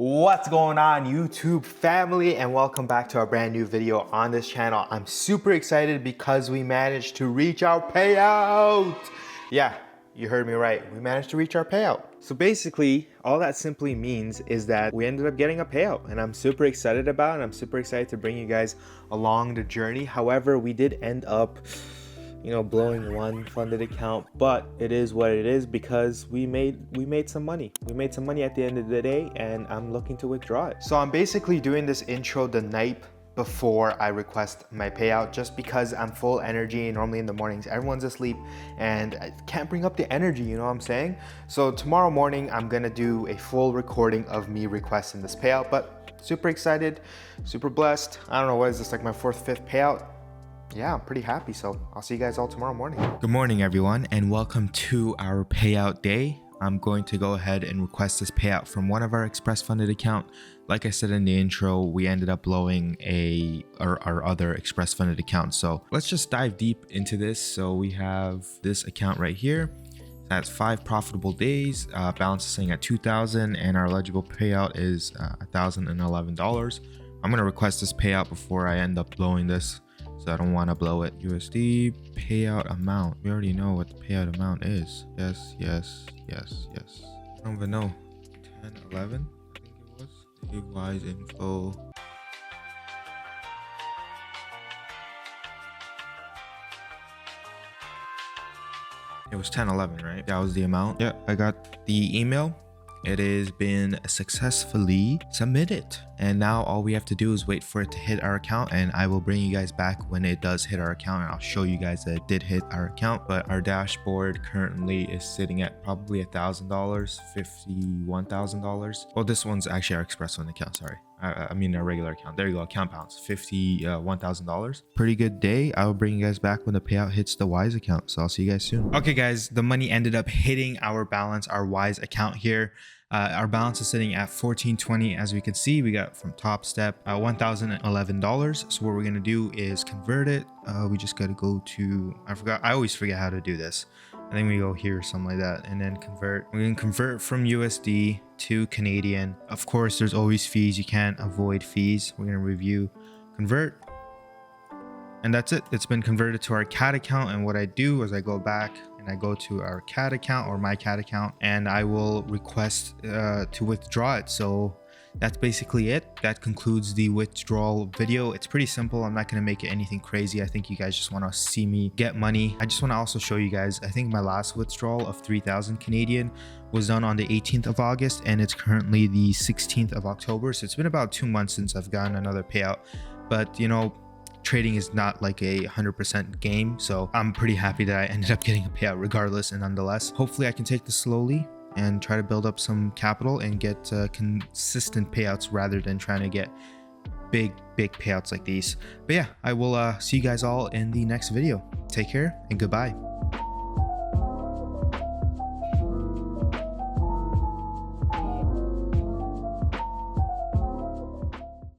What's going on, YouTube family, and welcome back to our brand new video on this channel. I'm super excited because we managed to reach our payout. Yeah, you heard me right. We managed to reach our payout. So basically, all that simply means is that we ended up getting a payout, and I'm super excited about it. I'm super excited to bring you guys along the journey. However, we did end up blowing one funded account, but it is what it is because we made some money. We made some money at the end of the day, and I'm looking to withdraw it. So I'm basically doing this intro the night before I request my payout, just because I'm full energy. Normally in the mornings, everyone's asleep and I can't bring up the energy, you know what I'm saying? So tomorrow morning, I'm gonna do a full recording of me requesting this payout, but super excited, super blessed. I don't know, what is this, like my fourth, fifth payout? Yeah, I'm pretty happy. So I'll see you guys all tomorrow morning. Good morning, everyone, and welcome to our payout day. I'm going to go ahead and request this payout from one of our express funded account. Like I said in the intro, we ended up blowing our other express funded account. So let's just dive deep into this. So we have this account right here. That's 5 profitable days. Balance is sitting at 2,000, and our eligible payout is $1,011. I'm going to request this payout before I end up blowing this, so I don't want to blow it. USD payout amount. We already know what the payout amount is. Yes. I don't even know. 10, 11, I think it was. Save wise info. It was 1011, right? That was the amount. Yeah, I got the email. It has been successfully submitted, and now all we have to do is wait for it to hit our account, and I will bring you guys back when it does hit our account, and I'll show you guys that it did hit our account. But our dashboard currently is sitting at probably $1,000, $51,000. Well, this one's actually our express fund account, sorry. I mean our regular account. There you go, account balance, $51,000. Pretty good day. I will bring you guys back when the payout hits the Wise account, so I'll see you guys soon. Okay guys, the money ended up hitting our balance, our Wise account here. Our balance is sitting at $1,420. As we can see, we got from Topstep $1,011. So what we're gonna do is convert it. We just gotta go to, I always forget how to do this. I think we go here or something like that, and then convert. We're gonna convert from USD to Canadian. Of course, there's always fees. You can't avoid fees. We're gonna review, convert, and that's it. It's been converted to our CAD account. And what I do is I go back and I go to our CAD account, or my CAD account, and I will request to withdraw it. So that's basically it. That concludes the withdrawal video. It's pretty simple. I'm not going to make it anything crazy. I think you guys just want to see me get money. I just want to also show you guys, I think my last withdrawal of 3,000 Canadian was done on the 18th of August, and it's currently the 16th of October. So it's been about 2 months since I've gotten another payout. But you know, trading is not like a 100% game, so I'm pretty happy that I ended up getting a payout regardless, and nonetheless, hopefully I can take this slowly and try to build up some capital and get consistent payouts rather than trying to get big payouts like these. But yeah, I will see you guys all in the next video. Take care and goodbye.